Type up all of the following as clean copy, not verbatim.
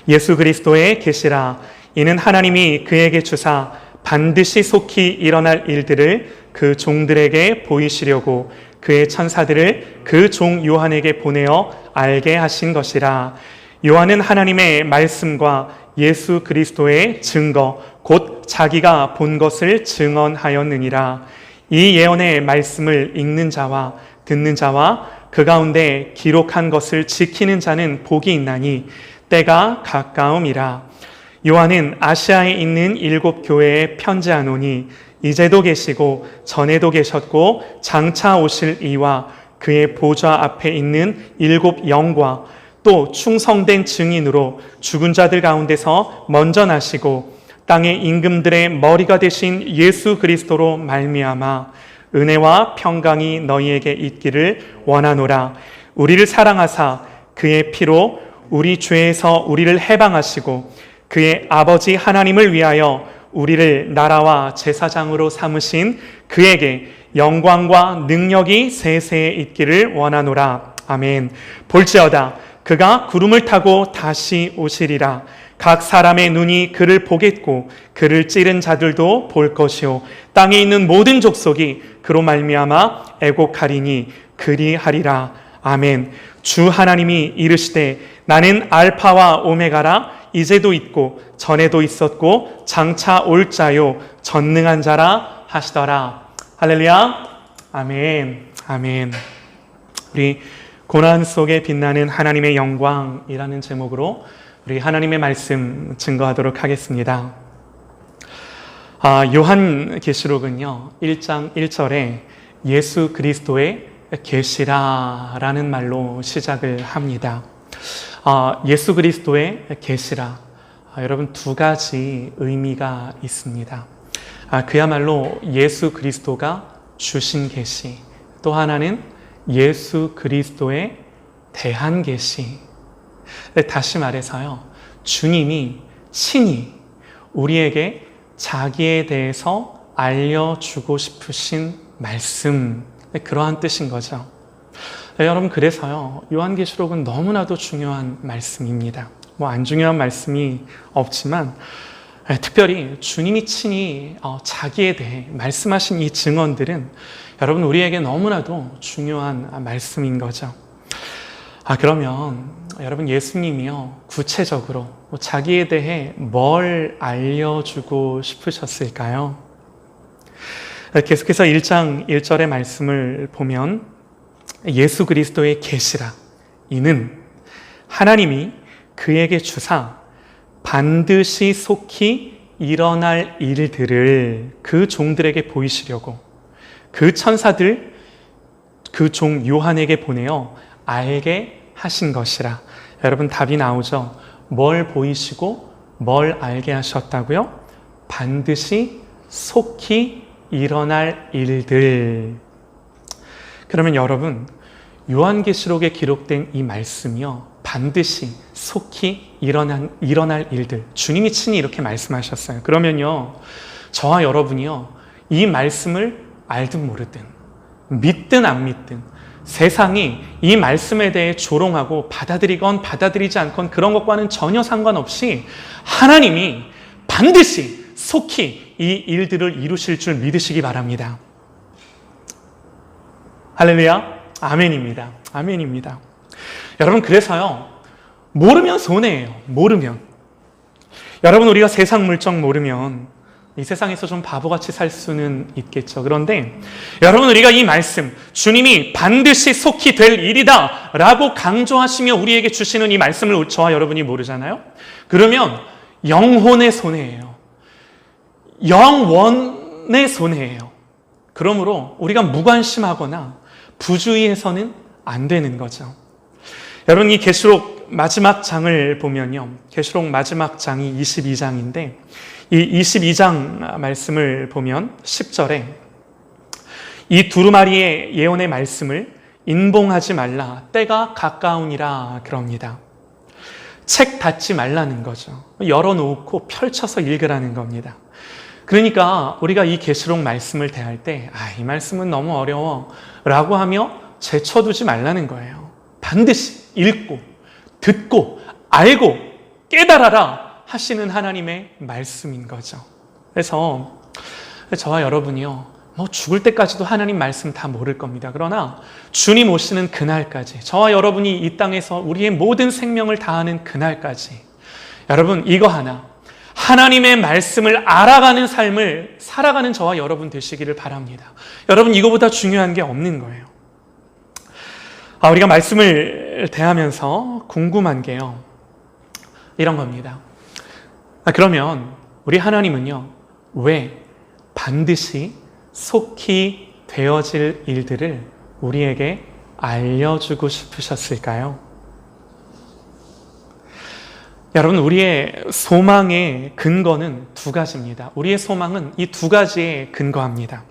예수 그리스도의 계시라. 이는 하나님이 그에게 주사 반드시 속히 일어날 일들을 그 종들에게 보이시려고 그의 천사들을 그 종 요한에게 보내어 알게 하신 것이라. 요한은 하나님의 말씀과 예수 그리스도의 증거 곧 자기가 본 것을 증언하였느니라. 이 예언의 말씀을 읽는 자와 듣는 자와 그 가운데 기록한 것을 지키는 자는 복이 있나니 때가 가까움이라. 요한은 아시아에 있는 7 교회에 편지하노니 이제도 계시고 전에도 계셨고 장차 오실 이와 그의 보좌 앞에 있는 7 영과 또 충성된 증인으로 죽은 자들 가운데서 먼저 나시고 땅의 임금들의 머리가 되신 예수 그리스도로 말미암아 은혜와 평강이 너희에게 있기를 원하노라. 우리를 사랑하사 그의 피로 우리 죄에서 우리를 해방하시고 그의 아버지 하나님을 위하여 우리를 나라와 제사장으로 삼으신 그에게 영광과 능력이 세세에 있기를 원하노라. 아멘. 볼지어다 그가 구름을 타고 다시 오시리라. 각 사람의 눈이 그를 보겠고 그를 찌른 자들도 볼 것이요 땅에 있는 모든 족속이 그로 말미암아 애곡하리니 그리하리라. 아멘. 주 하나님이 이르시되 나는 알파와 오메가라. 이제도 있고 전에도 있었고 장차 올 자요 전능한 자라 하시더라. 할렐루야. 아멘. 아멘. 우리 고난 속에 빛나는 하나님의 영광이라는 제목으로 우리 하나님의 말씀 증거하도록 하겠습니다. 요한계시록은요 1장 1절에 예수 그리스도의 계시라라는 말로 시작을 합니다. 예수 그리스도의 계시라, 여러분 두 가지 의미가 있습니다. 그야말로 예수 그리스도가 주신 계시, 또 하나는 예수 그리스도에 대한 계시. 다시 말해서요, 주님이 친히 우리에게 자기에 대해서 알려주고 싶으신 말씀, 그러한 뜻인 거죠. 여러분, 그래서요 요한계시록은 너무나도 중요한 말씀입니다. 안 중요한 말씀이 없지만 특별히 주님이 친히 자기에 대해 말씀하신 이 증언들은 여러분 우리에게 너무나도 중요한 말씀인 거죠. 그러면 여러분, 예수님이요 구체적으로 자기에 대해 뭘 알려주고 싶으셨을까요? 계속해서 1장 1절의 말씀을 보면 예수 그리스도의 계시라, 이는 하나님이 그에게 주사 반드시 속히 일어날 일들을 그 종들에게 보이시려고 그 천사들 그 종 요한에게 보내어 알게 하신 것이라. 여러분, 답이 나오죠. 뭘 보이시고 뭘 알게 하셨다고요? 반드시 속히 일어날 일들. 그러면 여러분, 요한계시록에 기록된 이 말씀이요 반드시 속히 일어날 일들, 주님이 친히 이렇게 말씀하셨어요. 그러면요 저와 여러분이요 이 말씀을 알든 모르든, 믿든 안 믿든, 세상이 이 말씀에 대해 조롱하고 받아들이건 받아들이지 않건 그런 것과는 전혀 상관없이 하나님이 반드시 속히 이 일들을 이루실 줄 믿으시기 바랍니다. 할렐루야. 아멘입니다. 아멘입니다. 여러분, 그래서요 모르면 손해예요. 모르면. 여러분, 우리가 세상 물정 모르면 이 세상에서 좀 바보같이 살 수는 있겠죠. 그런데 여러분, 우리가 이 말씀, 주님이 반드시 속히 될 일이다 라고 강조하시며 우리에게 주시는 이 말씀을 저와 여러분이 모르잖아요. 그러면 영혼의 손해예요. 영원의 손해예요. 그러므로 우리가 무관심하거나 부주의해서는 안 되는 거죠. 여러분, 이 계시록 마지막 장을 보면요, 계시록 마지막 장이 22장인데 이 22장 말씀을 보면 10절에 이 두루마리의 예언의 말씀을 인봉하지 말라, 때가 가까우니라 그럽니다. 책 닫지 말라는 거죠. 열어놓고 펼쳐서 읽으라는 겁니다. 그러니까 우리가 이 계시록 말씀을 대할 때 이 말씀은 너무 어려워 라고 하며 제쳐두지 말라는 거예요. 반드시 읽고 듣고 알고 깨달아라 하시는 하나님의 말씀인 거죠. 그래서 저와 여러분이요, 죽을 때까지도 하나님 말씀 다 모를 겁니다. 그러나 주님 오시는 그날까지, 저와 여러분이 이 땅에서 우리의 모든 생명을 다하는 그날까지, 여러분 이거 하나, 하나님의 말씀을 알아가는 삶을 살아가는 저와 여러분 되시기를 바랍니다. 여러분 이거보다 중요한 게 없는 거예요. 우리가 말씀을 대하면서 궁금한 게요, 이런 겁니다. 그러면 우리 하나님은요, 왜 반드시 속히 되어질 일들을 우리에게 알려주고 싶으셨을까요? 여러분, 우리의 소망의 근거는 두 가지입니다. 우리의 소망은 이 두 가지에 근거합니다.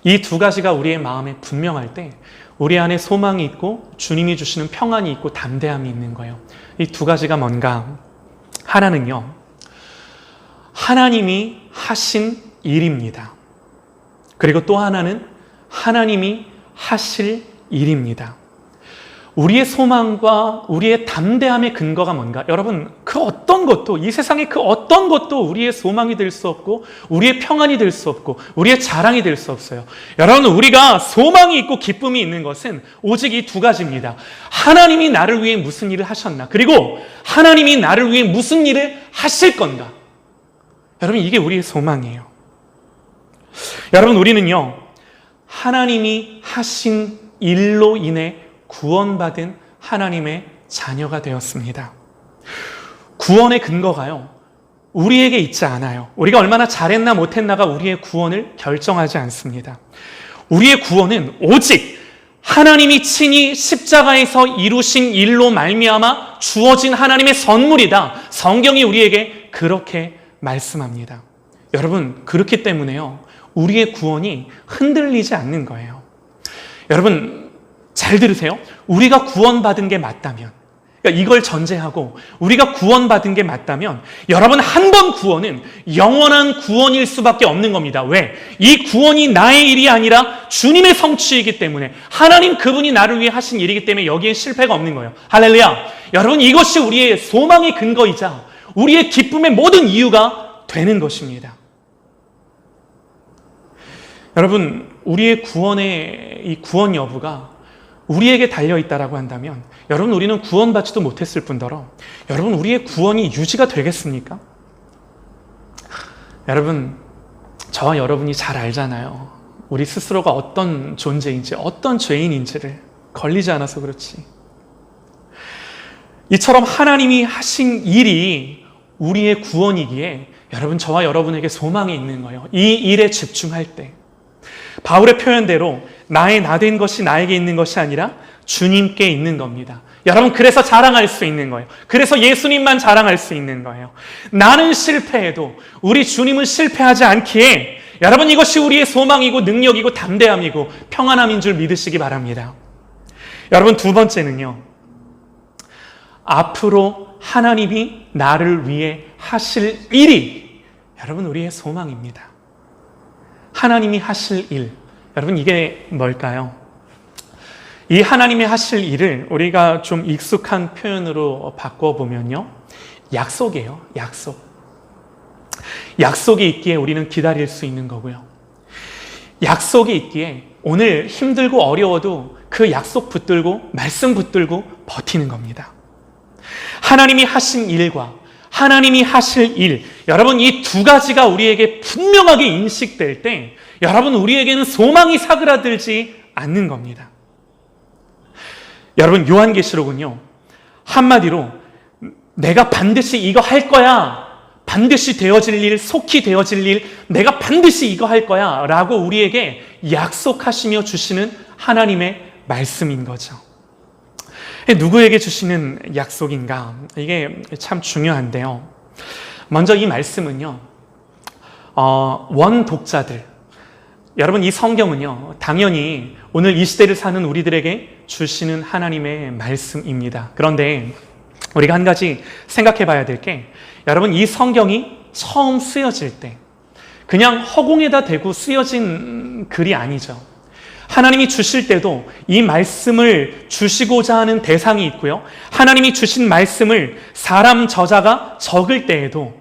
이 두 가지가 우리의 마음에 분명할 때 우리 안에 소망이 있고 주님이 주시는 평안이 있고 담대함이 있는 거예요. 이 두 가지가 뭔가? 하나는요, 하나님이 하신 일입니다. 그리고 또 하나는 하나님이 하실 일입니다. 우리의 소망과 우리의 담대함의 근거가 뭔가? 여러분, 그 어떤 것도, 이 세상의 그 어떤 것도 우리의 소망이 될 수 없고 우리의 평안이 될 수 없고 우리의 자랑이 될 수 없어요. 여러분, 우리가 소망이 있고 기쁨이 있는 것은 오직 이 두 가지입니다. 하나님이 나를 위해 무슨 일을 하셨나, 그리고 하나님이 나를 위해 무슨 일을 하실 건가. 여러분, 이게 우리의 소망이에요. 여러분, 우리는요, 하나님이 하신 일로 인해 구원받은 하나님의 자녀가 되었습니다. 구원의 근거가요, 우리에게 있지 않아요. 우리가 얼마나 잘했나 못했나가 우리의 구원을 결정하지 않습니다. 우리의 구원은 오직 하나님이 친히 십자가에서 이루신 일로 말미암아 주어진 하나님의 선물이다. 성경이 우리에게 그렇게 말씀합니다. 여러분, 그렇기 때문에요, 우리의 구원이 흔들리지 않는 거예요. 여러분, 잘 들으세요. 우리가 구원받은 게 맞다면, 그러니까 이걸 전제하고 우리가 구원받은 게 맞다면, 여러분, 한 번 구원은 영원한 구원일 수밖에 없는 겁니다. 왜? 이 구원이 나의 일이 아니라 주님의 성취이기 때문에, 하나님 그분이 나를 위해 하신 일이기 때문에 여기에 실패가 없는 거예요. 할렐루야. 여러분, 이것이 우리의 소망의 근거이자 우리의 기쁨의 모든 이유가 되는 것입니다. 여러분, 우리의 구원의 이 구원 여부가 우리에게 달려있다라고 한다면, 여러분, 우리는 구원받지도 못했을 뿐더러 여러분, 우리의 구원이 유지가 되겠습니까? 여러분, 저와 여러분이 잘 알잖아요. 우리 스스로가 어떤 존재인지, 어떤 죄인인지를. 걸리지 않아서 그렇지. 이처럼 하나님이 하신 일이 우리의 구원이기에 여러분, 저와 여러분에게 소망이 있는 거예요. 이 일에 집중할 때. 바울의 표현대로 나의 나된 것이 나에게 있는 것이 아니라 주님께 있는 겁니다. 여러분, 그래서 자랑할 수 있는 거예요. 그래서 예수님만 자랑할 수 있는 거예요. 나는 실패해도 우리 주님은 실패하지 않기에 여러분, 이것이 우리의 소망이고 능력이고 담대함이고 평안함인 줄 믿으시기 바랍니다. 여러분, 두 번째는요, 앞으로 하나님이 나를 위해 하실 일이 여러분, 우리의 소망입니다. 하나님이 하실 일, 여러분, 이게 뭘까요? 이 하나님이 하실 일을 우리가 좀 익숙한 표현으로 바꿔보면요, 약속이에요. 약속. 약속이 있기에 우리는 기다릴 수 있는 거고요. 약속이 있기에 오늘 힘들고 어려워도 그 약속 붙들고 말씀 붙들고 버티는 겁니다. 하나님이 하신 일과 하나님이 하실 일, 여러분, 이 두 가지가 우리에게 분명하게 인식될 때 여러분, 우리에게는 소망이 사그라들지 않는 겁니다. 여러분, 요한계시록은요, 한마디로 내가 반드시 이거 할 거야, 반드시 되어질 일, 속히 되어질 일, 내가 반드시 이거 할 거야 라고 우리에게 약속하시며 주시는 하나님의 말씀인 거죠. 누구에게 주시는 약속인가? 이게 참 중요한데요. 먼저 이 말씀은요, 원독자들, 여러분, 이 성경은요, 당연히 오늘 이 시대를 사는 우리들에게 주시는 하나님의 말씀입니다. 그런데 우리가 한 가지 생각해 봐야 될 게, 여러분, 이 성경이 처음 쓰여질 때 그냥 허공에다 대고 쓰여진 글이 아니죠. 하나님이 주실 때도 이 말씀을 주시고자 하는 대상이 있고요. 하나님이 주신 말씀을 사람 저자가 적을 때에도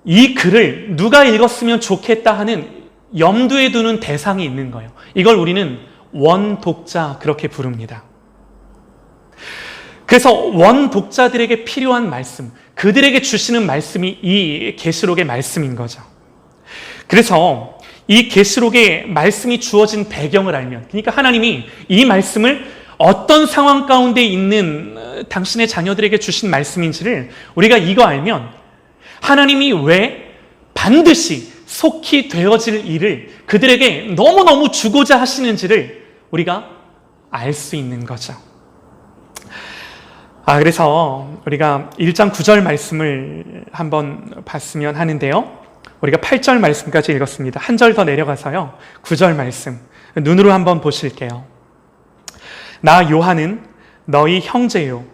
이 글을 누가 읽었으면 좋겠다 하는 염두에 두는 대상이 있는 거예요. 이걸 우리는 원독자 그렇게 부릅니다. 그래서 원독자들에게 필요한 말씀, 그들에게 주시는 말씀이 이 계시록의 말씀인 거죠. 그래서 이 계시록의 말씀이 주어진 배경을 알면, 그러니까 하나님이 이 말씀을 어떤 상황 가운데 있는 당신의 자녀들에게 주신 말씀인지를 우리가 이거 알면 하나님이 왜 반드시 속히 되어질 일을 그들에게 너무너무 주고자 하시는지를 우리가 알 수 있는 거죠. 그래서 우리가 1장 9절 말씀을 한번 봤으면 하는데요. 우리가 8절 말씀까지 읽었습니다. 한 절 더 내려가서요. 9절 말씀 눈으로 한번 보실게요. 나 요한은 너희 형제요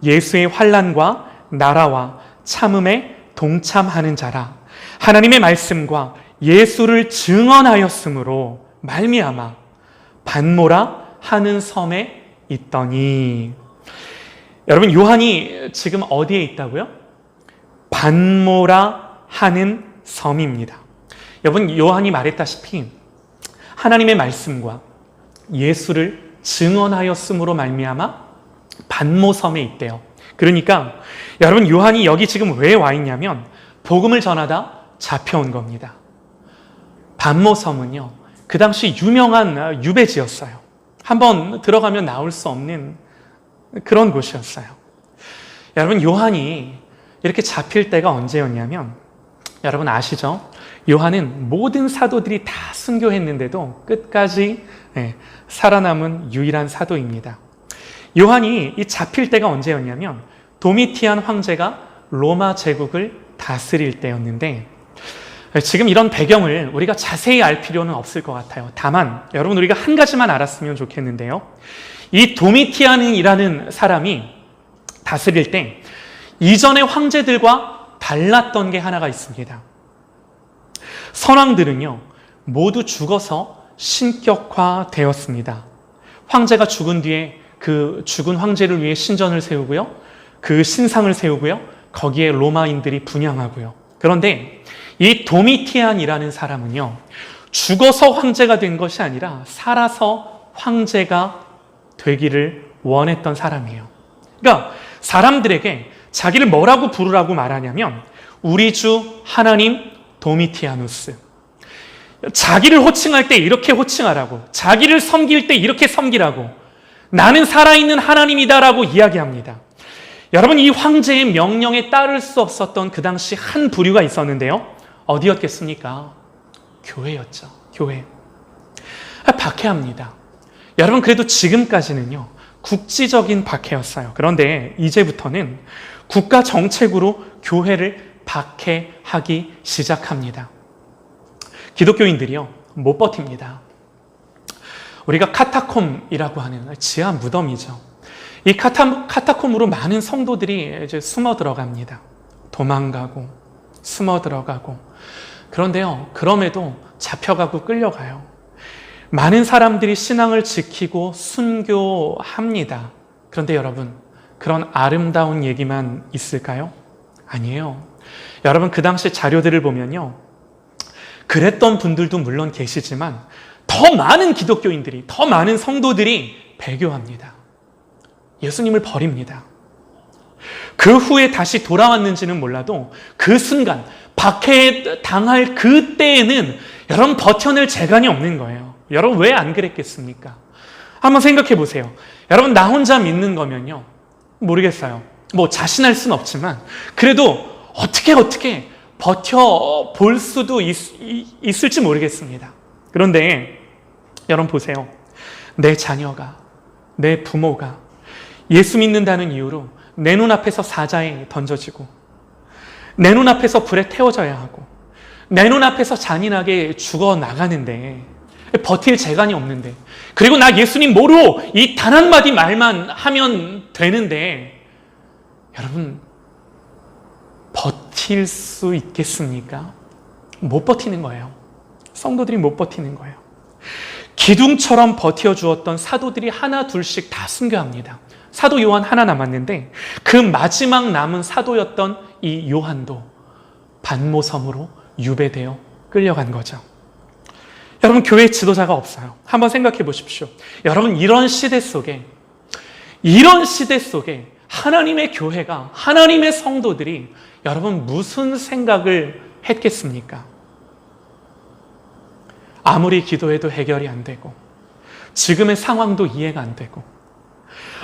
예수의 환난과 나라와 참음에 동참하는 자라. 하나님의 말씀과 예수를 증언하였으므로 말미암아 반모라 하는 섬에 있더니. 여러분, 요한이 지금 어디에 있다고요? 반모라 하는 섬입니다. 여러분, 요한이 말했다시피 하나님의 말씀과 예수를 증언하였으므로 말미암아 반모섬에 있대요. 그러니까 여러분, 요한이 여기 지금 왜 와 있냐면 복음을 전하다 잡혀온 겁니다. 반모섬은요, 그 당시 유명한 유배지였어요. 한번 들어가면 나올 수 없는 그런 곳이었어요. 여러분, 요한이 이렇게 잡힐 때가 언제였냐면, 여러분 아시죠? 요한은 모든 사도들이 다 순교했는데도 끝까지 살아남은 유일한 사도입니다. 요한이 이 잡힐 때가 언제였냐면 도미티안 황제가 로마 제국을 다스릴 때였는데, 지금 이런 배경을 우리가 자세히 알 필요는 없을 것 같아요. 다만 여러분, 우리가 한 가지만 알았으면 좋겠는데요. 이 도미티안이라는 사람이 다스릴 때 이전의 황제들과 달랐던 게 하나가 있습니다. 선왕들은요, 모두 죽어서 신격화되었습니다. 황제가 죽은 뒤에 그 죽은 황제를 위해 신전을 세우고요, 그 신상을 세우고요, 거기에 로마인들이 분향하고요. 그런데 이 도미티안이라는 사람은요, 죽어서 황제가 된 것이 아니라 살아서 황제가 되기를 원했던 사람이에요. 그러니까 사람들에게 자기를 뭐라고 부르라고 말하냐면 우리 주 하나님 도미티아누스. 자기를 호칭할 때 이렇게 호칭하라고, 자기를 섬길 때 이렇게 섬기라고, 나는 살아있는 하나님이다라고 이야기합니다. 여러분, 이 황제의 명령에 따를 수 없었던 그 당시 한 부류가 있었는데요. 어디였겠습니까? 교회였죠. 교회. 박해합니다. 여러분, 그래도 지금까지는요, 국지적인 박해였어요. 그런데 이제부터는 국가 정책으로 교회를 박해하기 시작합니다. 기독교인들이요, 못 버팁니다. 우리가 카타콤이라고 하는 지하 무덤이죠. 이 카타콤으로 많은 성도들이 이제 숨어 들어갑니다. 도망가고 숨어 들어가고. 그런데요, 그럼에도 잡혀가고 끌려가요. 많은 사람들이 신앙을 지키고 순교합니다. 그런데 여러분, 그런 아름다운 얘기만 있을까요? 아니에요. 여러분, 그 당시 자료들을 보면요, 그랬던 분들도 물론 계시지만 더 많은 기독교인들이, 더 많은 성도들이 배교합니다. 예수님을 버립니다. 그 후에 다시 돌아왔는지는 몰라도 그 순간 박해에 당할 그때에는 여러분 버텨낼 재간이 없는 거예요. 여러분, 왜 안 그랬겠습니까? 한번 생각해 보세요. 여러분, 나 혼자 믿는 거면요, 모르겠어요. 뭐 자신할 수는 없지만 그래도 어떻게 버텨볼 수도 있을지 모르겠습니다. 그런데 여러분 보세요. 내 자녀가, 내 부모가 예수 믿는다는 이유로 내 눈앞에서 사자에 던져지고, 내 눈앞에서 불에 태워져야 하고, 내 눈앞에서 잔인하게 죽어나가는데 버틸 재간이 없는데, 그리고 나 예수님 모르고 이 단 한마디 말만 하면 되는데, 여러분 버틸 수 있겠습니까? 못 버티는 거예요. 성도들이 못 버티는 거예요. 기둥처럼 버텨주었던 사도들이 하나 둘씩 다 순교합니다. 사도 요한 하나 남았는데 그 마지막 남은 사도였던 이 요한도 반모섬으로 유배되어 끌려간 거죠. 여러분, 교회 지도자가 없어요. 한번 생각해 보십시오. 여러분, 이런 시대 속에 하나님의 교회가, 하나님의 성도들이 여러분 무슨 생각을 했겠습니까? 아무리 기도해도 해결이 안 되고, 지금의 상황도 이해가 안 되고,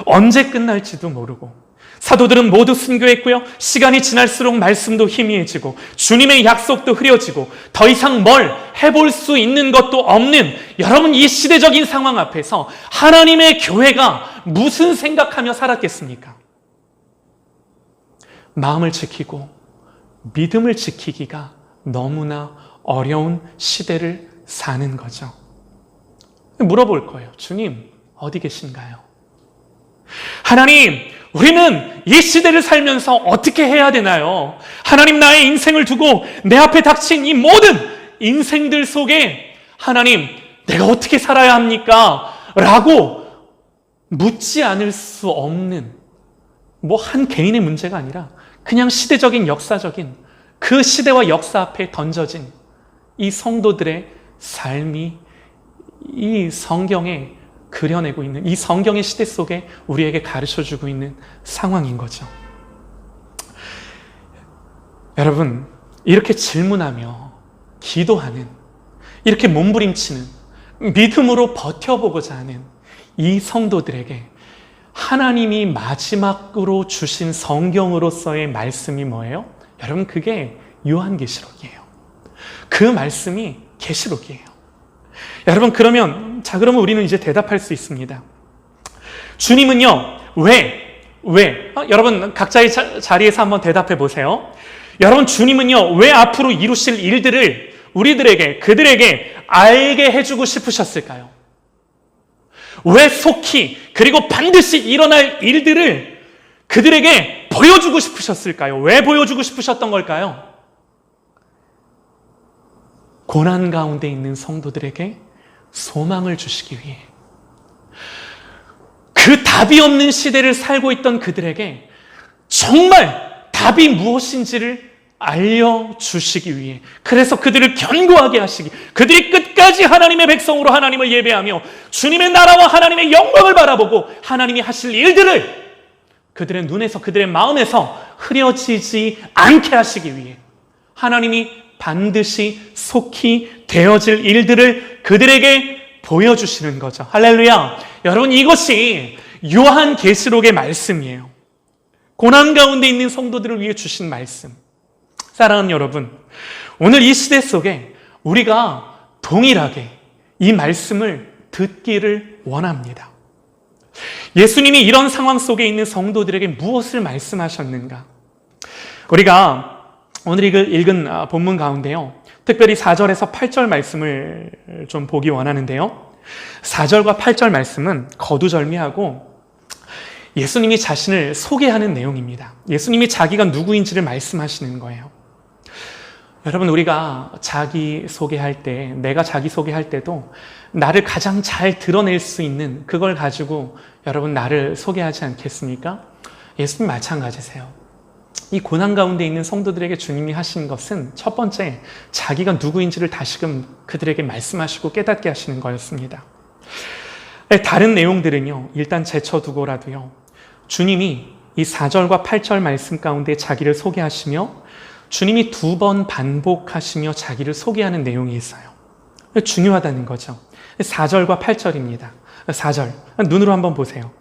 언제 끝날지도 모르고, 사도들은 모두 순교했고요. 시간이 지날수록 말씀도 희미해지고, 주님의 약속도 흐려지고, 더 이상 뭘 해볼 수 있는 것도 없는 여러분, 이 시대적인 상황 앞에서 하나님의 교회가 무슨 생각하며 살았겠습니까? 마음을 지키고 믿음을 지키기가 너무나 어려운 시대를 사는 거죠. 물어볼 거예요. 주님, 어디 계신가요? 하나님, 우리는 이 시대를 살면서 어떻게 해야 되나요? 하나님, 나의 인생을 두고 내 앞에 닥친 이 모든 인생들 속에 하나님, 내가 어떻게 살아야 합니까? 라고 묻지 않을 수 없는, 한 개인의 문제가 아니라 그냥 시대적인, 역사적인 그 시대와 역사 앞에 던져진 이 성도들의 삶이 이 성경에 그려내고 있는, 이 성경의 시대 속에 우리에게 가르쳐주고 있는 상황인 거죠. 여러분, 이렇게 질문하며 기도하는, 이렇게 몸부림치는, 믿음으로 버텨보고자 하는 이 성도들에게 하나님이 마지막으로 주신 성경으로서의 말씀이 뭐예요? 여러분, 그게 요한계시록이에요. 그 말씀이 계시록이에요. 여러분, 그러면 우리는 이제 대답할 수 있습니다. 주님은요, 왜? 여러분, 각자의 자리에서 한번 대답해 보세요. 여러분, 주님은요, 왜 앞으로 이루실 일들을 우리들에게, 그들에게 알게 해주고 싶으셨을까요? 왜 속히, 그리고 반드시 일어날 일들을 그들에게 보여주고 싶으셨을까요? 왜 보여주고 싶으셨던 걸까요? 고난 가운데 있는 성도들에게 소망을 주시기 위해, 그 답이 없는 시대를 살고 있던 그들에게 정말 답이 무엇인지를 알려주시기 위해, 그래서 그들을 견고하게 하시기, 그들이 끝까지 하나님의 백성으로 하나님을 예배하며 주님의 나라와 하나님의 영광을 바라보고 하나님이 하실 일들을 그들의 눈에서, 그들의 마음에서 흐려지지 않게 하시기 위해 하나님이 반드시 속히 되어질 일들을 그들에게 보여주시는 거죠. 할렐루야. 여러분, 이것이 요한계시록의 말씀이에요. 고난 가운데 있는 성도들을 위해 주신 말씀. 사랑하는 여러분, 오늘 이 시대 속에 우리가 동일하게 이 말씀을 듣기를 원합니다. 예수님이 이런 상황 속에 있는 성도들에게 무엇을 말씀하셨는가? 우리가 오늘 읽은 본문 가운데요, 특별히 4절에서 8절 말씀을 좀 보기 원하는데요, 4절과 8절 말씀은 거두절미하고 예수님이 자신을 소개하는 내용입니다. 예수님이 자기가 누구인지를 말씀하시는 거예요. 여러분, 우리가 자기 소개할 때, 내가 자기 소개할 때도 나를 가장 잘 드러낼 수 있는 그걸 가지고 여러분 나를 소개하지 않겠습니까? 예수님 마찬가지세요. 이 고난 가운데 있는 성도들에게 주님이 하신 것은 첫 번째, 자기가 누구인지를 다시금 그들에게 말씀하시고 깨닫게 하시는 거였습니다. 다른 내용들은요, 일단 제쳐두고라도요, 주님이 이 4절과 8절 말씀 가운데 자기를 소개하시며 주님이 2번 반복하시며 자기를 소개하는 내용이 있어요. 중요하다는 거죠. 4절과 8절입니다. 4절, 눈으로 한번 보세요.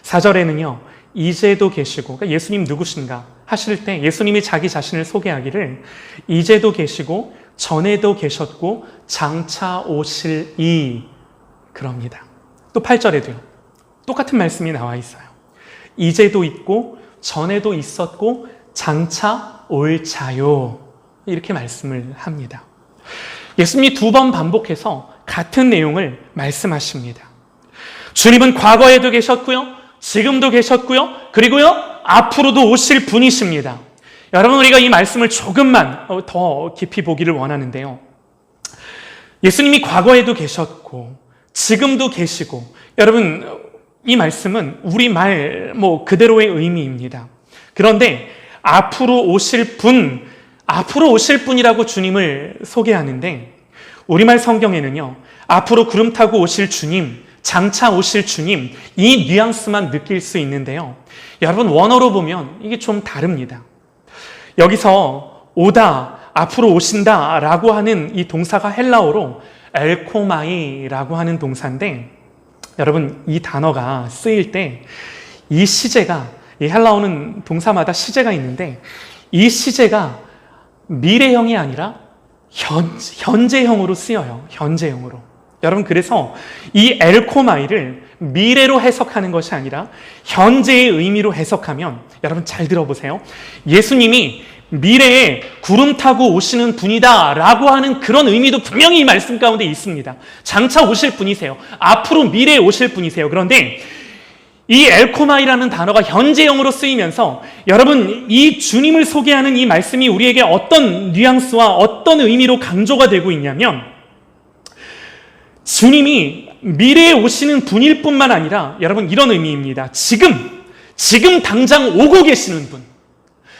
4절에는요, 이제도 계시고, 그러니까 예수님 누구신가 하실 때 예수님이 자기 자신을 소개하기를 이제도 계시고 전에도 계셨고 장차 오실 이, 그럽니다. 또 8절에도요, 똑같은 말씀이 나와 있어요. 이제도 있고 전에도 있었고 장차 올 자요, 이렇게 말씀을 합니다. 예수님이 2번 반복해서 같은 내용을 말씀하십니다. 주님은 과거에도 계셨고요, 지금도 계셨고요, 그리고요, 앞으로도 오실 분이십니다. 여러분, 우리가 이 말씀을 조금만 더 깊이 보기를 원하는데요, 예수님이 과거에도 계셨고 지금도 계시고. 여러분, 이 말씀은 우리말 그대로의 의미입니다. 그런데 앞으로 오실 분이라고 주님을 소개하는데, 우리말 성경에는요, 앞으로 구름 타고 오실 주님, 장차 오실 주님, 이 뉘앙스만 느낄 수 있는데요. 여러분, 원어로 보면 이게 좀 다릅니다. 여기서 오다, 앞으로 오신다 라고 하는 이 동사가 헬라어로 엘코마이라고 하는 동사인데, 여러분, 이 단어가 쓰일 때 이 시제가, 이 헬라어는 동사마다 시제가 있는데, 이 시제가 미래형이 아니라 현재형으로 쓰여요. 현재형으로. 여러분, 그래서 이 엘코마이를 미래로 해석하는 것이 아니라 현재의 의미로 해석하면, 여러분 잘 들어보세요. 예수님이 미래에 구름 타고 오시는 분이다 라고 하는 그런 의미도 분명히 이 말씀 가운데 있습니다. 장차 오실 분이세요. 앞으로 미래에 오실 분이세요. 그런데 이 엘코마이라는 단어가 현재형으로 쓰이면서, 여러분, 이 주님을 소개하는 이 말씀이 우리에게 어떤 뉘앙스와 어떤 의미로 강조가 되고 있냐면, 주님이 미래에 오시는 분일 뿐만 아니라, 여러분, 이런 의미입니다. 지금 당장 오고 계시는 분,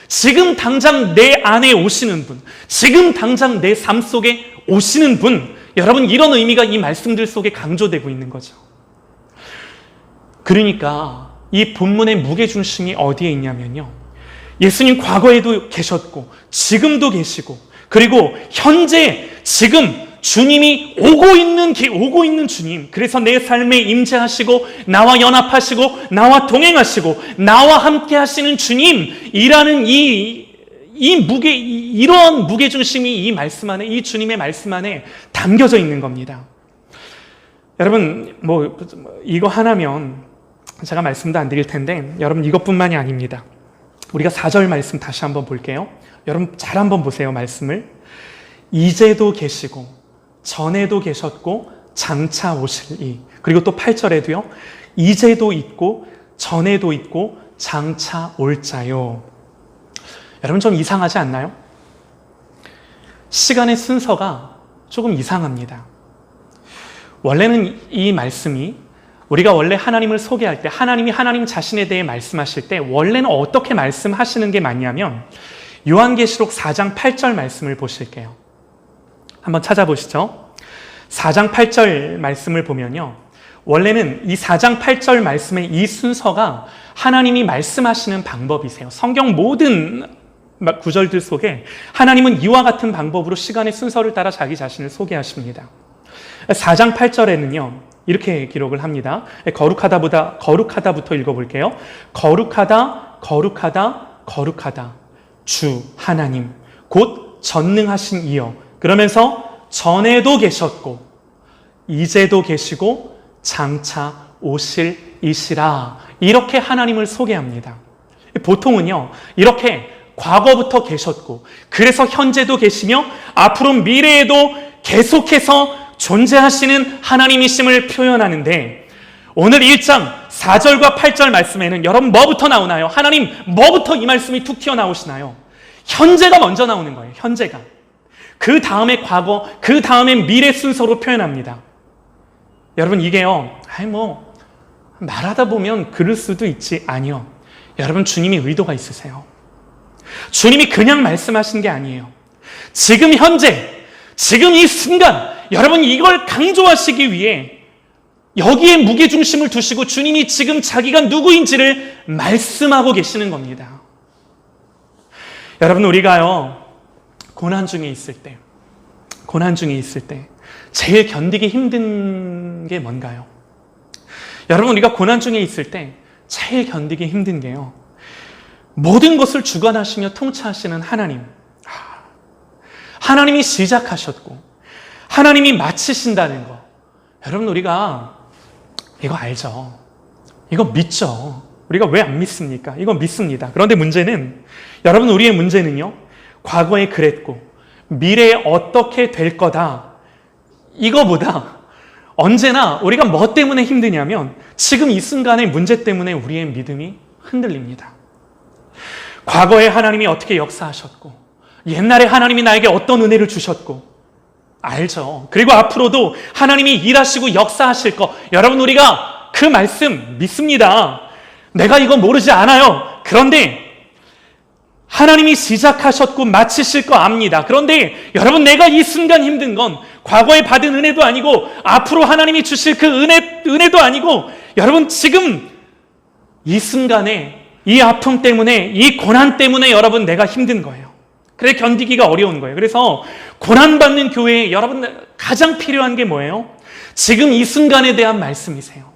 지금 당장 내 안에 오시는 분, 지금 당장 내 삶 속에 오시는 분, 여러분, 이런 의미가 이 말씀들 속에 강조되고 있는 거죠. 그러니까 이 본문의 무게중심이 어디에 있냐면요, 예수님 과거에도 계셨고 지금도 계시고, 그리고 현재 지금 주님이 오고 있는 주님, 그래서 내 삶에 임재하시고 나와 연합하시고 나와 동행하시고 나와 함께 하시는 주님이라는 이러한 무게중심이 이 말씀 안에, 이 주님의 말씀 안에 담겨져 있는 겁니다. 여러분, 이거 하나면 제가 말씀도 안 드릴 텐데, 여러분, 이것뿐만이 아닙니다. 우리가 4절 말씀 다시 한번 볼게요. 여러분 잘 한번 보세요. 말씀을. 이제도 계시고 전에도 계셨고 장차 오실 이. 그리고 또 8절에도요. 이제도 있고 전에도 있고 장차 올 자요. 여러분, 좀 이상하지 않나요? 시간의 순서가 조금 이상합니다. 원래는 이 말씀이, 우리가 원래 하나님을 소개할 때, 하나님이 하나님 자신에 대해 말씀하실 때 원래는 어떻게 말씀하시는 게 맞냐면, 요한계시록 4장 8절 말씀을 보실게요. 한번 찾아보시죠. 4장 8절 말씀을 보면요, 원래는 이 4장 8절 말씀의 이 순서가 하나님이 말씀하시는 방법이세요. 성경 모든 구절들 속에 하나님은 이와 같은 방법으로 시간의 순서를 따라 자기 자신을 소개하십니다. 4장 8절에는요, 이렇게 기록을 합니다. 거룩하다부터 읽어볼게요. 거룩하다, 거룩하다, 거룩하다. 주 하나님, 곧 전능하신 이여. 그러면서 전에도 계셨고 이제도 계시고 장차 오실 이시라. 이렇게 하나님을 소개합니다. 보통은요, 이렇게 과거부터 계셨고, 그래서 현재도 계시며 앞으로 미래에도 계속해서 존재하시는 하나님이심을 표현하는데, 오늘 1장 4절과 8절 말씀에는 여러분 뭐부터 나오나요? 하나님 뭐부터 이 말씀이 툭 튀어나오시나요? 현재가 먼저 나오는 거예요. 현재가. 그 다음에 과거, 그 다음에 미래 순서로 표현합니다. 여러분, 이게요, 말하다 보면 그럴 수도 있지. 아니요. 여러분, 주님이 의도가 있으세요. 주님이 그냥 말씀하신 게 아니에요. 지금 현재, 지금 이 순간, 여러분, 이걸 강조하시기 위해 여기에 무게중심을 두시고 주님이 지금 자기가 누구인지를 말씀하고 계시는 겁니다. 여러분, 우리가요, 고난 중에 있을 때 제일 견디기 힘든 게 뭔가요? 여러분, 우리가 고난 중에 있을 때 제일 견디기 힘든 게요, 모든 것을 주관하시며 통치하시는 하나님, 하나님이 시작하셨고 하나님이 마치신다는 거. 여러분, 우리가 이거 알죠? 이거 믿죠? 우리가 왜 안 믿습니까? 이거 믿습니다. 그런데 문제는, 여러분, 우리의 문제는요, 과거에 그랬고 미래에 어떻게 될 거다, 이거보다 언제나 우리가 뭐 때문에 힘드냐면 지금 이 순간의 문제 때문에 우리의 믿음이 흔들립니다. 과거에 하나님이 어떻게 역사하셨고, 옛날에 하나님이 나에게 어떤 은혜를 주셨고, 알죠. 그리고 앞으로도 하나님이 일하시고 역사하실 거, 여러분 우리가 그 말씀 믿습니다. 내가 이거 모르지 않아요. 그런데 하나님이 시작하셨고 마치실 거 압니다. 그런데 여러분, 내가 이 순간 힘든 건 과거에 받은 은혜도 아니고 앞으로 하나님이 주실 그 은혜도 아니고, 여러분 지금 이 순간에 이 아픔 때문에, 이 고난 때문에 여러분 내가 힘든 거예요. 그래 견디기가 어려운 거예요. 그래서 고난받는 교회에 여러분 가장 필요한 게 뭐예요? 지금 이 순간에 대한 말씀이세요.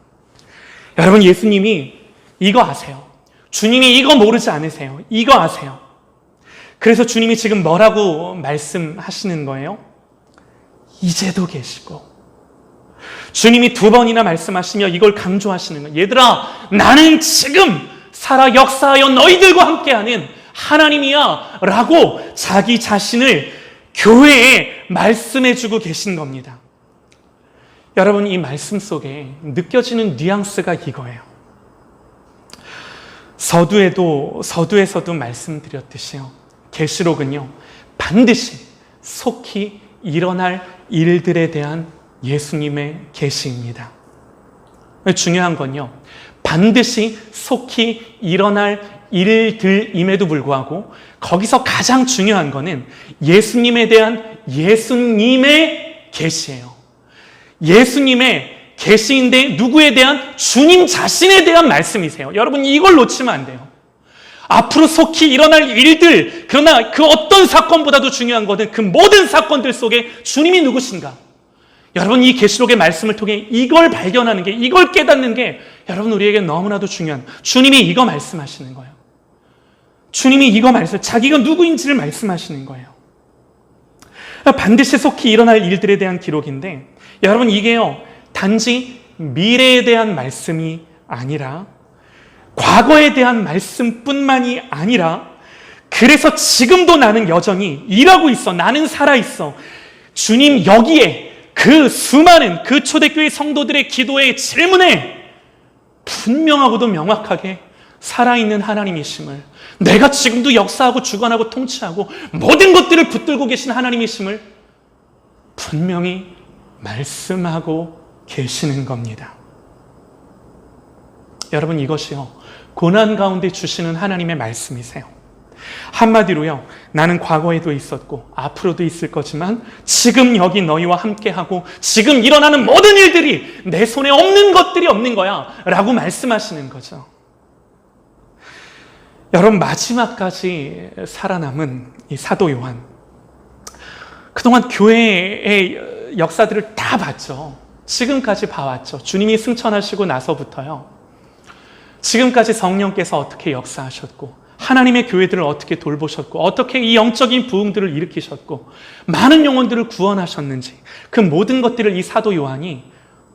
여러분, 예수님이 이거 아세요. 주님이 이거 모르지 않으세요. 이거 아세요. 그래서 주님이 지금 뭐라고 말씀하시는 거예요? 이제도 계시고. 주님이 2번이나 말씀하시며 이걸 강조하시는 거예요. 얘들아, 나는 지금 살아 역사하여 너희들과 함께하는 하나님이야 라고 자기 자신을 교회에 말씀해주고 계신 겁니다. 여러분, 이 말씀 속에 느껴지는 뉘앙스가 이거예요. 서두에서도 말씀드렸듯이요, 계시록은요 반드시 속히 일어날 일들에 대한 예수님의 계시입니다. 중요한 건요, 반드시 속히 일어날 일들임에도 불구하고 거기서 가장 중요한 거는 예수님에 대한 예수님의 계시예요. 예수님의 계시인데 누구에 대한? 주님 자신에 대한 말씀이세요. 여러분, 이걸 놓치면 안 돼요. 앞으로 속히 일어날 일들, 그러나 그 어떤 사건보다도 중요한 것은 그 모든 사건들 속에 주님이 누구신가? 여러분, 이 계시록의 말씀을 통해 이걸 발견하는 게, 이걸 깨닫는 게 여러분 우리에게 너무나도 중요한, 주님이 이거 말씀하시는 거예요. 주님이 이거 자기가 누구인지를 말씀하시는 거예요. 반드시 속히 일어날 일들에 대한 기록인데, 여러분 이게요 단지 미래에 대한 말씀이 아니라 과거에 대한 말씀뿐만이 아니라, 그래서 지금도 나는 여전히 일하고 있어, 나는 살아있어, 주님 여기에 그 수많은 그 초대교회 성도들의 기도의 질문에 분명하고도 명확하게 살아있는 하나님이심을, 내가 지금도 역사하고 주관하고 통치하고 모든 것들을 붙들고 계신 하나님이심을 분명히 말씀하고 계시는 겁니다. 여러분, 이것이요 고난 가운데 주시는 하나님의 말씀이세요. 한마디로요, 나는 과거에도 있었고 앞으로도 있을 거지만 지금 여기 너희와 함께하고 지금 일어나는 모든 일들이 내 손에 없는 것들이 없는 거야 라고 말씀하시는 거죠. 여러분, 마지막까지 살아남은 이 사도 요한, 그동안 교회의 역사들을 다 봤죠. 지금까지 봐왔죠. 주님이 승천하시고 나서부터요, 지금까지 성령께서 어떻게 역사하셨고, 하나님의 교회들을 어떻게 돌보셨고, 어떻게 이 영적인 부흥들을 일으키셨고, 많은 영혼들을 구원하셨는지, 그 모든 것들을 이 사도 요한이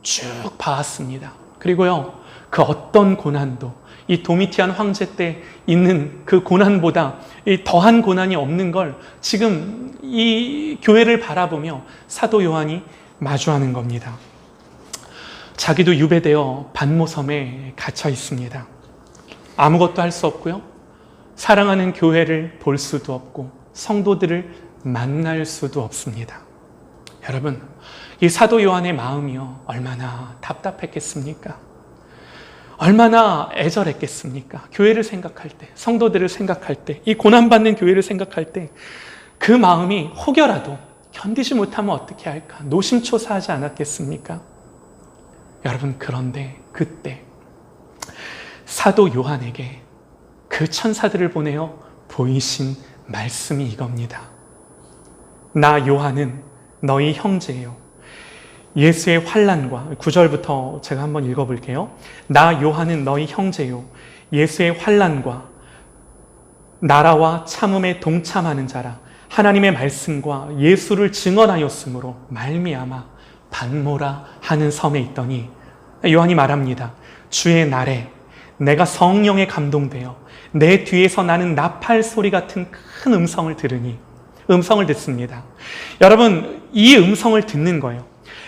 쭉 봐왔습니다. 그리고요, 그 어떤 고난도 이 도미티안 황제 때 있는 그 고난보다 이 더한 고난이 없는 걸 지금 이 교회를 바라보며 사도 요한이 마주하는 겁니다. 자기도 유배되어 반모섬에 갇혀 있습니다. 아무것도 할 수 없고요, 사랑하는 교회를 볼 수도 없고 성도들을 만날 수도 없습니다. 여러분, 이 사도 요한의 마음이요 얼마나 답답했겠습니까? 얼마나 애절했겠습니까? 교회를 생각할 때, 성도들을 생각할 때, 이 고난받는 교회를 생각할 때 그 마음이 혹여라도 견디지 못하면 어떻게 할까? 노심초사하지 않았겠습니까? 여러분, 그런데 그때 사도 요한에게 그 천사들을 보내어 보이신 말씀이 이겁니다. 나 요한은 너희 형제예요. 예수의 환난과, 9절부터 제가 한번 읽어볼게요. 나 요한은 너희 형제요, 예수의 환난과 나라와 참음에 동참하는 자라. 하나님의 말씀과 예수를 증언하였으므로 말미암아 반모라 하는 섬에 있더니, 요한이 말합니다. 주의 날에 내가 성령에 감동되어 내 뒤에서 나는 나팔 소리 같은 큰 음성을 들으니, 음성을 듣습니다. 여러분, 이 음성을 듣는 거예요.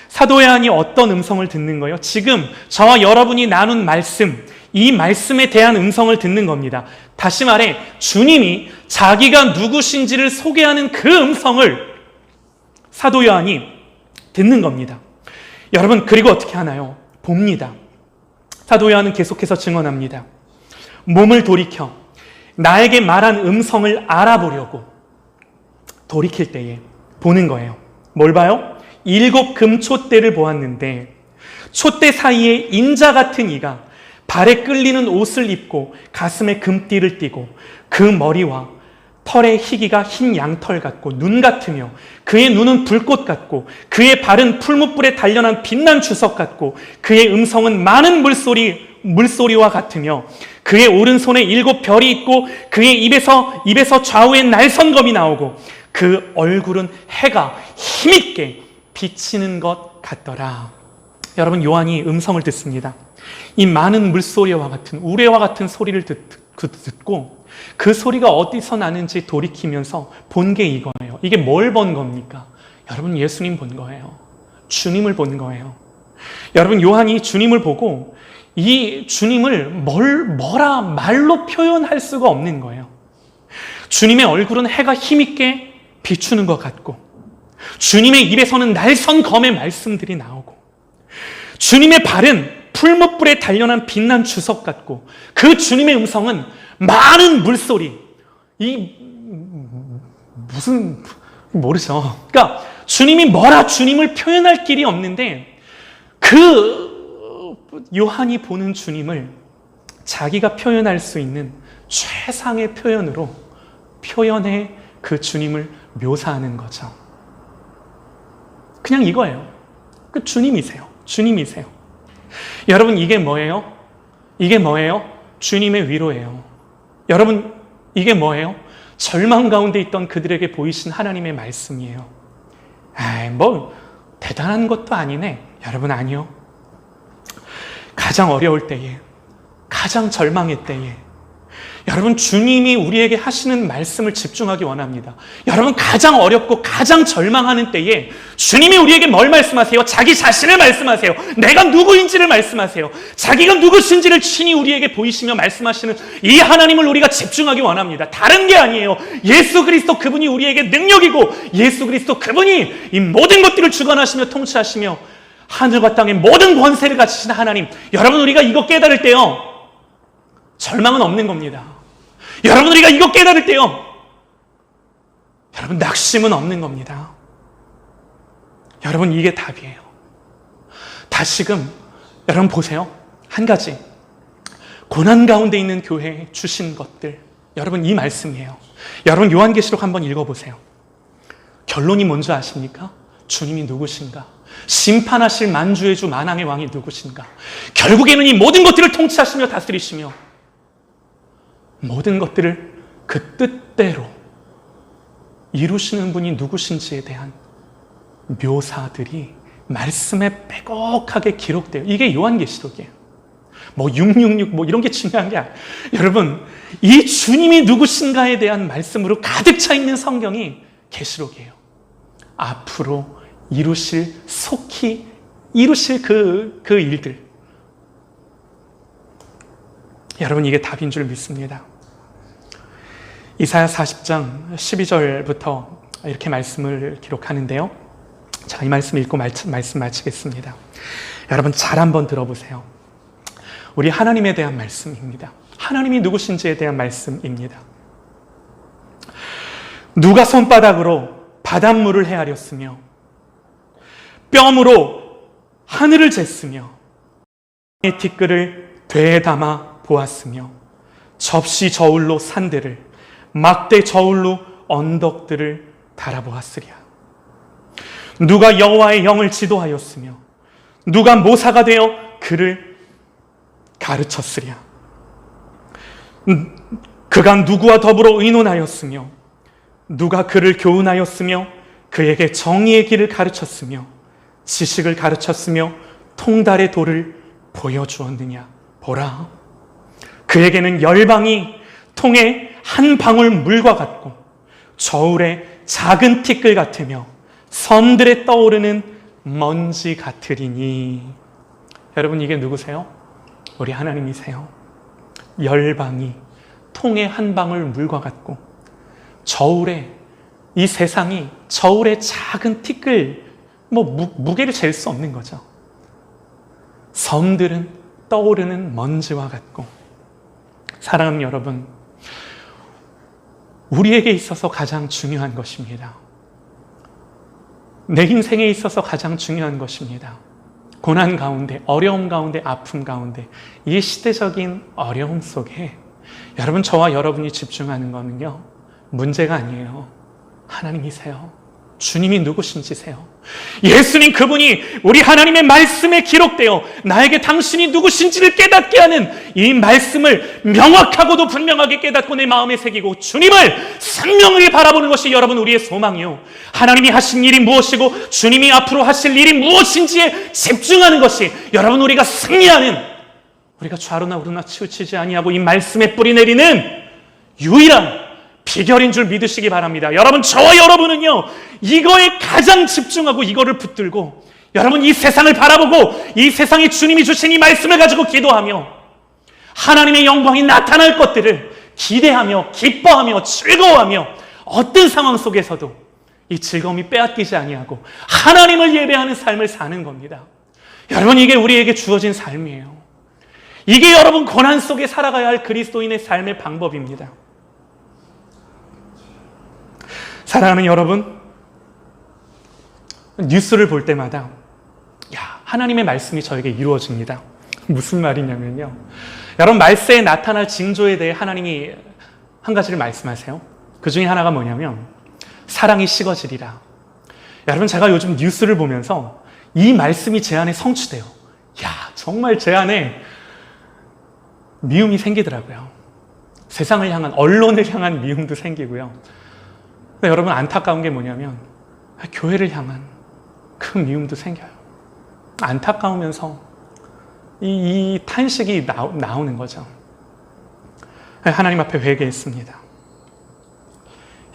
사도 요한이 어떤 음성을 듣는 거예요? 지금 저와 여러분이 나눈 말씀, 이 말씀에 대한 음성을 듣는 겁니다. 다시 말해, 주님이 자기가 누구신지를 소개하는 그 음성을 사도 요한이 듣는 겁니다. 여러분, 그리고 어떻게 하나요? 봅니다. 사도 요한은 계속해서 증언합니다. 몸을 돌이켜 나에게 말한 음성을 알아보려고 돌이킬 때에 보는 거예요. 뭘 봐요? 7 금촛대를 보았는데 촛대 사이에 인자 같은 이가 발에 끌리는 옷을 입고 가슴에 금띠를 띠고 그 머리와 털의 희기가 흰 양털 같고 눈 같으며 그의 눈은 불꽃 같고 그의 발은 풀무불에 단련한 빛난 주석 같고 그의 음성은 많은 물소리와 같으며 그의 오른손에 7 별이 있고 그의 입에서 좌우에 날선검이 나오고 그 얼굴은 해가 힘있게 비치는 것 같더라. 여러분, 요한이 음성을 듣습니다. 이 많은 물소리와 같은 우레와 같은 소리를 듣고 그 소리가 어디서 나는지 돌이키면서 본 게 이거예요. 이게 뭘 본 겁니까? 여러분, 예수님 본 거예요. 주님을 본 거예요. 여러분, 요한이 주님을 보고 이 주님을 뭐라 말로 표현할 수가 없는 거예요. 주님의 얼굴은 해가 힘있게 비추는 것 같고 주님의 입에서는 날선 검의 말씀들이 나오고 주님의 발은 풀무불에 단련한 빛난 주석 같고 그 주님의 음성은 많은 물소리, 모르죠. 그러니까 주님을 표현할 길이 없는데 그 요한이 보는 주님을 자기가 표현할 수 있는 최상의 표현으로 표현해 그 주님을 묘사하는 거죠. 그냥 이거예요. 그 주님이세요. 여러분, 이게 뭐예요? 주님의 위로예요. 여러분, 이게 뭐예요? 절망 가운데 있던 그들에게 보이신 하나님의 말씀이에요. 대단한 것도 아니네. 여러분, 아니요. 가장 어려울 때에, 가장 절망의 때에 여러분, 주님이 우리에게 하시는 말씀을 집중하기 원합니다. 여러분, 가장 어렵고 가장 절망하는 때에 주님이 우리에게 뭘 말씀하세요? 자기 자신을 말씀하세요. 내가 누구인지를 말씀하세요. 자기가 누구신지를 친히 우리에게 보이시며 말씀하시는 이 하나님을 우리가 집중하기 원합니다. 다른 게 아니에요. 예수 그리스도 그분이 우리에게 능력이고 예수 그리스도 그분이 이 모든 것들을 주관하시며 통치하시며 하늘과 땅의 모든 권세를 가지신 하나님. 여러분, 우리가 이거 깨달을 때요, 절망은 없는 겁니다. 여러분, 우리가 이거 깨달을 때요, 여러분, 낙심은 없는 겁니다. 여러분, 이게 답이에요. 다시금 여러분 보세요. 한 가지, 고난 가운데 있는 교회에 주신 것들, 여러분, 이 말씀이에요. 여러분, 요한계시록 한번 읽어보세요. 결론이 뭔지 아십니까? 주님이 누구신가? 심판하실 만주의 주 만왕의 왕이 누구신가? 결국에는 이 모든 것들을 통치하시며 다스리시며 모든 것들을 그 뜻대로 이루시는 분이 누구신지에 대한 묘사들이 말씀에 빼곡하게 기록돼요. 이게 요한계시록이에요. 666 이런 게 중요한 게 아니에요. 여러분, 이 주님이 누구신가에 대한 말씀으로 가득 차 있는 성경이 계시록이에요. 앞으로 속히 이루실 그 일들. 여러분, 이게 답인 줄 믿습니다. 이사야 40장 12절부터 이렇게 말씀을 기록하는데요. 자, 이 말씀 읽고 말씀 마치겠습니다. 여러분, 잘 한번 들어보세요. 우리 하나님에 대한 말씀입니다. 하나님이 누구신지에 대한 말씀입니다. 누가 손바닥으로 바닷물을 헤아렸으며 뼘으로 하늘을 쟀으며 티끌을 되에 담아 보았으며 접시 저울로 산들을 막대 저울로 언덕들을 달아보았으랴. 누가 여호와의 영을 지도하였으며 누가 모사가 되어 그를 가르쳤으랴. 그가 누구와 더불어 의논하였으며 누가 그를 교훈하였으며 그에게 정의의 길을 가르쳤으며 지식을 가르쳤으며 통달의 도를 보여주었느냐. 보라, 그에게는 열방이 통에 한 방울 물과 같고 저울의 작은 티끌 같으며 섬들에 떠오르는 먼지 같으리니. 여러분, 이게 누구세요? 우리 하나님이세요. 열방이 통에 한 방울 물과 같고 저울에, 이 세상이 저울의 작은 티끌 무게를 잴 수 없는 거죠. 섬들은 떠오르는 먼지와 같고, 사랑하는 여러분, 우리에게 있어서 가장 중요한 것입니다. 내 인생에 있어서 가장 중요한 것입니다. 고난 가운데, 어려움 가운데, 아픔 가운데, 이 시대적인 어려움 속에 여러분, 저와 여러분이 집중하는 거는요, 문제가 아니에요. 하나님이세요. 주님이 누구신지세요. 예수님 그분이 우리 하나님의 말씀에 기록되어 나에게 당신이 누구신지를 깨닫게 하는 이 말씀을 명확하고도 분명하게 깨닫고 내 마음에 새기고 주님을 생명을 바라보는 것이 여러분 우리의 소망이요, 하나님이 하신 일이 무엇이고 주님이 앞으로 하실 일이 무엇인지에 집중하는 것이 여러분 우리가 승리하는, 우리가 좌로나 우로나 치우치지 아니하고 이 말씀에 뿌리 내리는 유일한 비결인 줄 믿으시기 바랍니다. 여러분, 저와 여러분은요, 이거에 가장 집중하고 이거를 붙들고 여러분 이 세상을 바라보고 이 세상에 주님이 주신 이 말씀을 가지고 기도하며 하나님의 영광이 나타날 것들을 기대하며 기뻐하며 즐거워하며 어떤 상황 속에서도 이 즐거움이 빼앗기지 아니하고 하나님을 예배하는 삶을 사는 겁니다. 여러분, 이게 우리에게 주어진 삶이에요. 이게 여러분 고난 속에 살아가야 할 그리스도인의 삶의 방법입니다. 사랑하는 여러분, 뉴스를 볼 때마다 하나님의 말씀이 저에게 이루어집니다. 무슨 말이냐면요, 여러분 말세에 나타날 징조에 대해 하나님이 한 가지를 말씀하세요. 그 중에 하나가 뭐냐면 사랑이 식어지리라. 여러분, 제가 요즘 뉴스를 보면서 이 말씀이 제 안에 성취돼요. 정말 제 안에 미움이 생기더라고요. 세상을 향한, 언론을 향한 미움도 생기고요. 근데 여러분, 안타까운 게 뭐냐면 교회를 향한 그 미움도 생겨요. 안타까우면서 이 탄식이 나오는 거죠. 하나님 앞에 회개했습니다.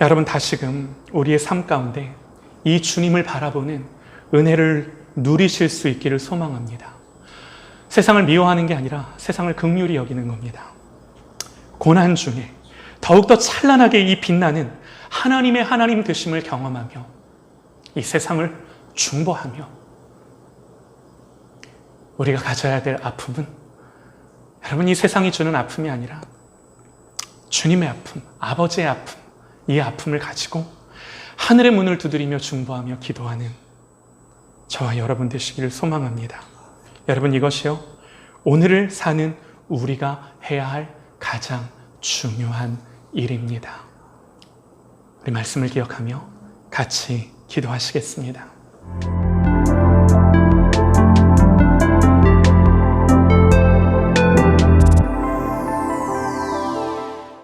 여러분, 다시금 우리의 삶 가운데 이 주님을 바라보는 은혜를 누리실 수 있기를 소망합니다. 세상을 미워하는 게 아니라 세상을 긍휼히 여기는 겁니다. 고난 중에 더욱더 찬란하게 이 빛나는 하나님의 하나님 되심을 경험하며 이 세상을 중보하며 우리가 가져야 될 아픔은 여러분 이 세상이 주는 아픔이 아니라 주님의 아픔, 아버지의 아픔, 이 아픔을 가지고 하늘의 문을 두드리며 중보하며 기도하는 저와 여러분 되시기를 소망합니다. 여러분, 이것이요, 오늘을 사는 우리가 해야 할 가장 중요한 일입니다. 우리 말씀을 기억하며 같이 기도하시겠습니다.